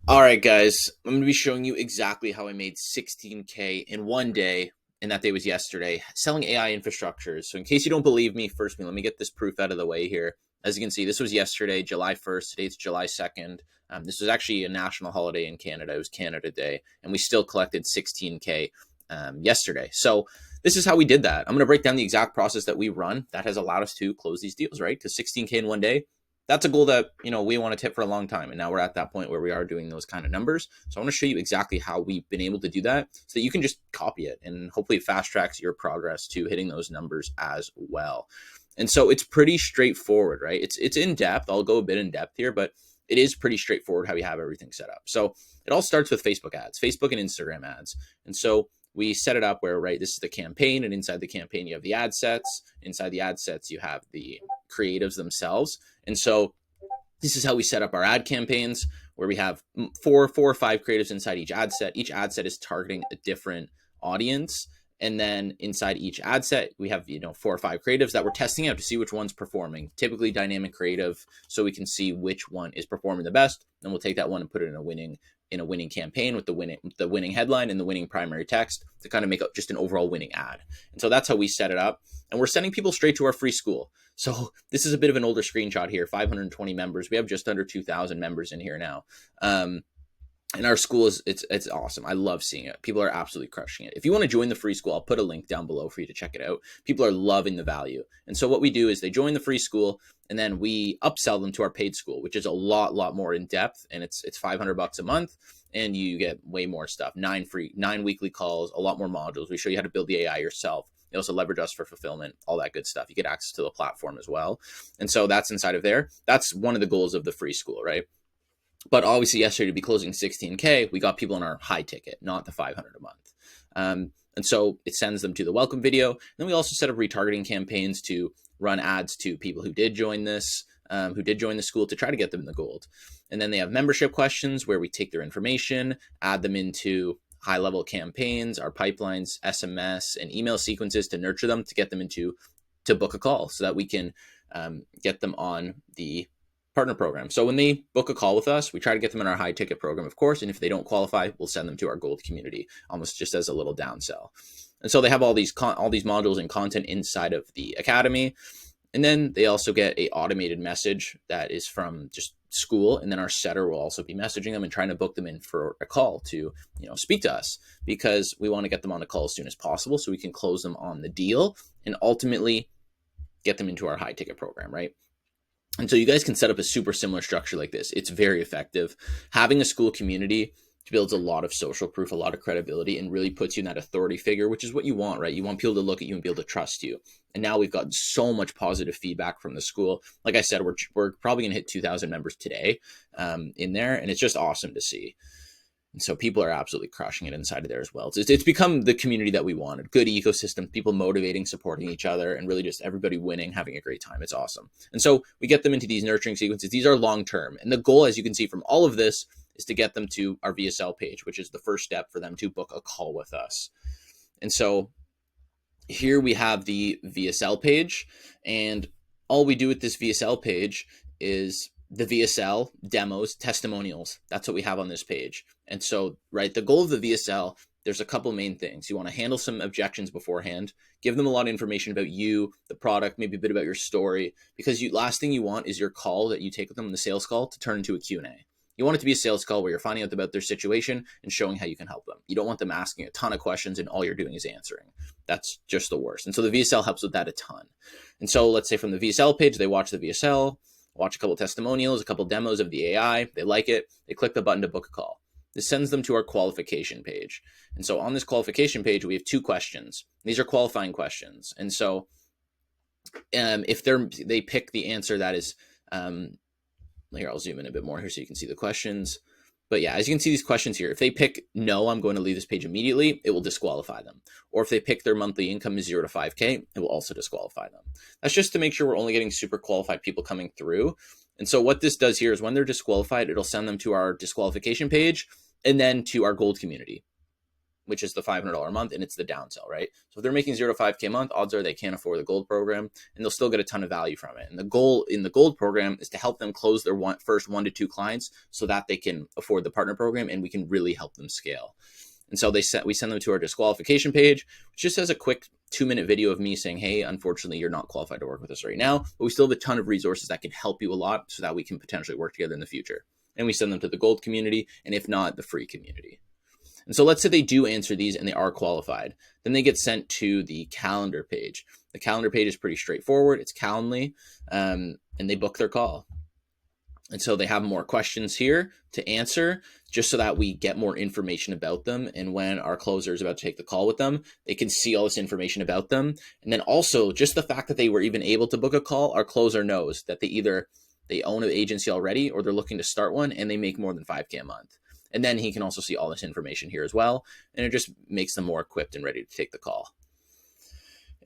All right, guys, I'm going to be showing you exactly how I made 16K in one day, and that day was yesterday, selling AI infrastructures. So, in case you don't believe me, first, let me get this proof out of the way here. As you can see, this was yesterday, July 1st. Today it's July 2nd. This was actually a national holiday in Canada. It was Canada Day, and we still collected 16K yesterday. So, this is how we did that. I'm going to break down the exact process that we run that has allowed us to close these deals, right? Because 16K in one day, that's a goal that we want to hit for a long time, and now we're at that point where we are doing those kind of numbers. So I want to show you exactly how we've been able to do that so that you can just copy it, and hopefully it fast tracks your progress to hitting those numbers as well. And so it's pretty straightforward, right? It's in depth. I'll go a bit in depth here, but it is pretty straightforward how we have everything set up. So it all starts with Facebook ads, Facebook and Instagram ads. And so we set it up where, right, this is the campaign, and inside the campaign you have the ad sets. Inside the ad sets you have the creatives themselves. And so this is how we set up our ad campaigns, where we have four or five creatives inside each ad set. Each ad set is targeting a different audience. And then inside each ad set, we have, 4 or 5 creatives that we're testing out to see which one's performing, typically dynamic creative. So we can see which one is performing the best. Then we'll take that one and put it in a winning campaign with the winning headline and the winning primary text to kind of make up just an overall winning ad. And so that's how we set it up. And we're sending people straight to our free school. So this is a bit of an older screenshot here, 520 members. We have just under 2,000 members in here now. And our school it's awesome. I love seeing it. People are absolutely crushing it. If you want to join the free school, I'll put a link down below for you to check it out. People are loving the value. And so what we do is they join the free school, and then we upsell them to our paid school, which is a lot more in depth. And it's $500 a month, and you get way more stuff. 9 weekly calls, a lot more modules. We show you how to build the AI yourself. You also leverage us for fulfillment, all that good stuff. You get access to the platform as well. And so that's inside of there. That's one of the goals of the free school, right? But obviously yesterday, to be closing 16K, we got people on our high ticket, not the 500 a month. And so it sends them to the welcome video. And then we also set up retargeting campaigns to run ads to people who did join this, who did join the school, to try to get them in the gold. And then they have membership questions where we take their information, add them into high-level campaigns, our pipelines, SMS, and email sequences to nurture them, to get them to book a call so that we can get them on the partner program. So when they book a call with us, we try to get them in our high ticket program, of course. And if they don't qualify, we'll send them to our gold community, almost just as a little downsell. And so they have all these modules and content inside of the academy. And then they also get a automated message that is from just school. And then our setter will also be messaging them and trying to book them in for a call to, speak to us, because we want to get them on the call as soon as possible so we can close them on the deal and ultimately get them into our high ticket program, right? And so you guys can set up a super similar structure like this. It's very effective. Having a school community builds a lot of social proof, a lot of credibility, and really puts you in that authority figure, which is what you want, right? You want people to look at you and be able to trust you. And now we've gotten so much positive feedback from the school. Like I said, we're probably going to hit 2,000 members today in there, and it's just awesome to see. And so people are absolutely crushing it inside of there as well. It's become the community that we wanted. Good ecosystem, people motivating, supporting each other, and really just everybody winning, having a great time. It's awesome. And so we get them into these nurturing sequences. These are long-term. And the goal, as you can see from all of this, is to get them to our VSL page, which is the first step for them to book a call with us. And so here we have the VSL page. And all we do with this VSL page is the VSL demos, testimonials. That's what we have on this page. And so, right, the goal of the VSL, there's a couple main things. You want to handle some objections beforehand, give them a lot of information about you, the product, maybe a bit about your story, because last thing you want is your call that you take with them in the sales call to turn into a Q&A. You want it to be a sales call where you're finding out about their situation and showing how you can help them. You don't want them asking a ton of questions and all you're doing is answering. That's just the worst. And so the VSL helps with that a ton. And so let's say from the VSL page, they watch the VSL, watch a couple testimonials, a couple demos of the AI. They like it. They click the button to book a call. This sends them to our qualification page. And so on this qualification page, we have 2 questions. These are qualifying questions. And so if they pick the answer that is, here, I'll zoom in a bit more here so you can see the questions. But yeah, as you can see these questions here, if they pick no, I'm going to leave this page immediately, it will disqualify them. Or if they pick their monthly income is 0 to 5K, it will also disqualify them. That's just to make sure we're only getting super qualified people coming through. And so what this does here is when they're disqualified, it'll send them to our disqualification page and then to our gold community. which is the $500 a month, and it's the downsell, right? So if they're making 0 to 5K a month, odds are they can't afford the gold program, and they'll still get a ton of value from it. And the goal in the gold program is to help them close their first 1 to 2 clients so that they can afford the partner program, and we can really help them scale. And so we send them to our disqualification page, which just has a quick 2-minute video of me saying, hey, unfortunately, you're not qualified to work with us right now, but we still have a ton of resources that can help you a lot so that we can potentially work together in the future. And we send them to the gold community, and if not, the free community. And so let's say they do answer these and they are qualified. Then they get sent to the calendar page. The calendar page is pretty straightforward. It's Calendly, and they book their call. And so they have more questions here to answer just so that we get more information about them. And when our closer is about to take the call with them, they can see all this information about them. And then also just the fact that they were even able to book a call, our closer knows that they own an agency already or they're looking to start one and they make more than 5K a month. And then he can also see all this information here as well. And it just makes them more equipped and ready to take the call.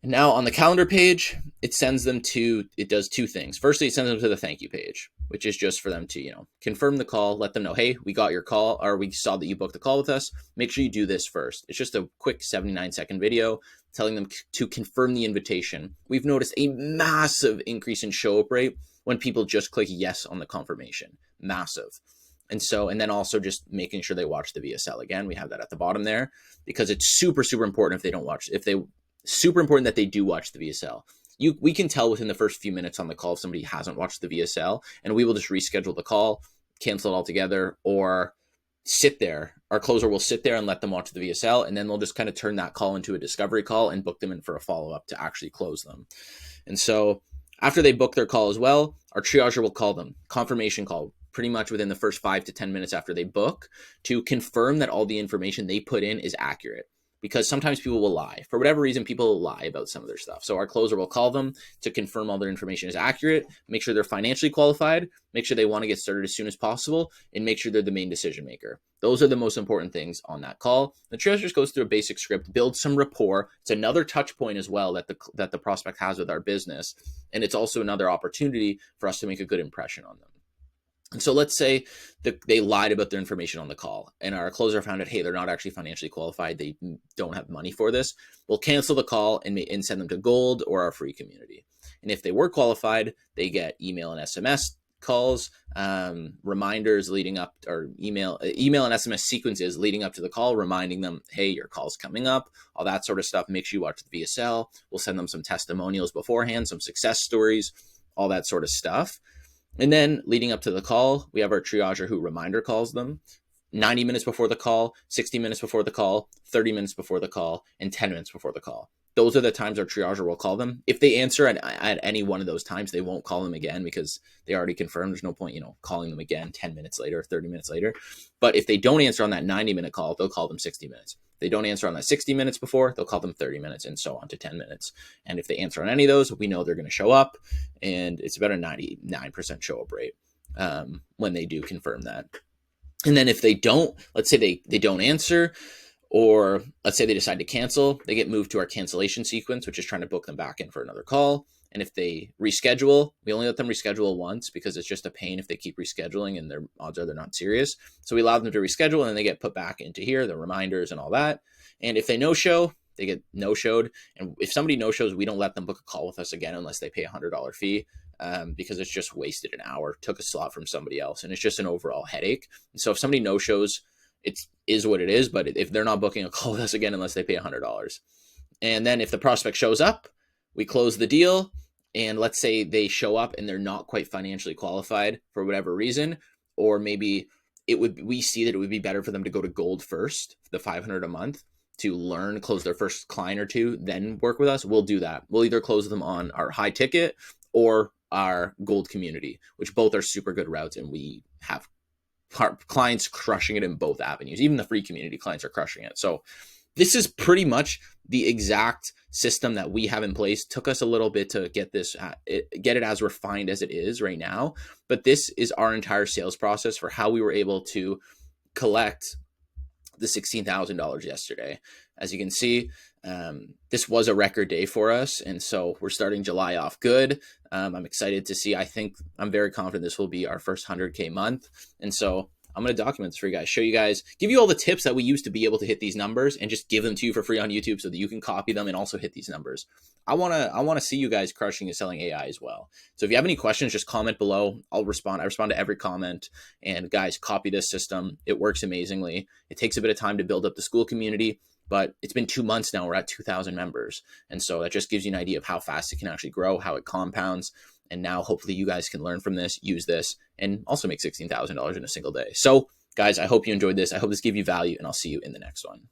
And now on the calendar page, it does 2 things. Firstly, it sends them to the thank you page, which is just for them to, confirm the call, let them know, hey, we got your call, or we saw that you booked the call with us. Make sure you do this first. It's just a quick 79-second video telling them to confirm the invitation. We've noticed a massive increase in show up rate when people just click yes on the confirmation. Massive. And then also just making sure they watch the VSL again. We have that at the bottom there because it's super, super important super important that they do watch the VSL. We can tell within the first few minutes on the call if somebody hasn't watched the VSL, and we will just reschedule the call, cancel it altogether, or sit there. Our closer will sit there and let them watch the VSL, and then they'll just kind of turn that call into a discovery call and book them in for a follow-up to actually close them. And so after they book their call as well, our triager will call them, confirmation call, pretty much within the first 5 to 10 minutes after they book, to confirm that all the information they put in is accurate. Because sometimes people will lie. For whatever reason, people will lie about some of their stuff. So our closer will call them to confirm all their information is accurate, make sure they're financially qualified, make sure they want to get started as soon as possible, and make sure they're the main decision maker. Those are the most important things on that call. The triage just goes through a basic script, builds some rapport. It's another touch point as well that the prospect has with our business. And it's also another opportunity for us to make a good impression on them. And so let's say that they lied about their information on the call and our closer found out, hey, they're not actually financially qualified. They don't have money for this. We'll cancel the call and send them to gold or our free community. And if they were qualified, they get email and SMS calls, reminders leading up, or email and SMS sequences leading up to the call, reminding them, hey, your call's coming up, all that sort of stuff. Make sure you watch the VSL. We'll send them some testimonials beforehand, some success stories, all that sort of stuff. And then leading up to the call, we have our triager who reminder calls them 90 minutes before the call, 60 minutes before the call, 30 minutes before the call, and 10 minutes before the call. Those are the times our triager will call them. If they answer at any one of those times, they won't call them again because they already confirmed. There's no point, calling them again 10 minutes later, 30 minutes later. But if they don't answer on that 90-minute call, they'll call them 60 minutes. If they don't answer on that 60 minutes before, they'll call them 30 minutes and so on to 10 minutes. And if they answer on any of those, we know they're going to show up, and it's about a 99% show up rate when they do confirm that. And then if they don't, let's say they don't answer, or let's say they decide to cancel, they get moved to our cancellation sequence, which is trying to book them back in for another call. And if they reschedule, we only let them reschedule once because it's just a pain if they keep rescheduling and their odds are they're not serious. So we allow them to reschedule and then they get put back into here, the reminders and all that. And if they no-show, they get no-showed. And if somebody no-shows, we don't let them book a call with us again unless they pay a $100 fee. Because it's just wasted an hour, took a slot from somebody else, and it's just an overall headache. And so if somebody no-shows, it is what it is, but if they're not booking a call with us again unless they pay $100. And then if the prospect shows up, we close the deal, and let's say they show up and they're not quite financially qualified for whatever reason, or maybe we see that it would be better for them to go to gold first, the $500 a month, to learn, close their first client or two, then work with us. We'll do that. We'll either close them on our high ticket or our gold community, which both are super good routes, and we have clients crushing it in both avenues. Even the free community clients are crushing it. So this is pretty much the exact system that we have in place. Took us a little bit to get it as refined as it is right now, but this is our entire sales process for how we were able to collect the $16,000 yesterday. As you can see, this was a record day for us. And so we're starting July off good. I'm excited to see, I'm very confident this will be our first 100K month. And so I'm going to document this for you guys, show you guys, give you all the tips that we use to be able to hit these numbers and just give them to you for free on YouTube so that you can copy them and also hit these numbers. I want to see you guys crushing and selling AI as well. So if you have any questions, just comment below. I'll respond. I respond to every comment. And guys, copy this system. It works amazingly. It takes a bit of time to build up the Skool community, but it's been 2 months now. We're at 2,000 members. And so that just gives you an idea of how fast it can actually grow, how it compounds. And now hopefully you guys can learn from this, use this, and also make $16,000 in a single day. So guys, I hope you enjoyed this. I hope this gave you value, and I'll see you in the next one.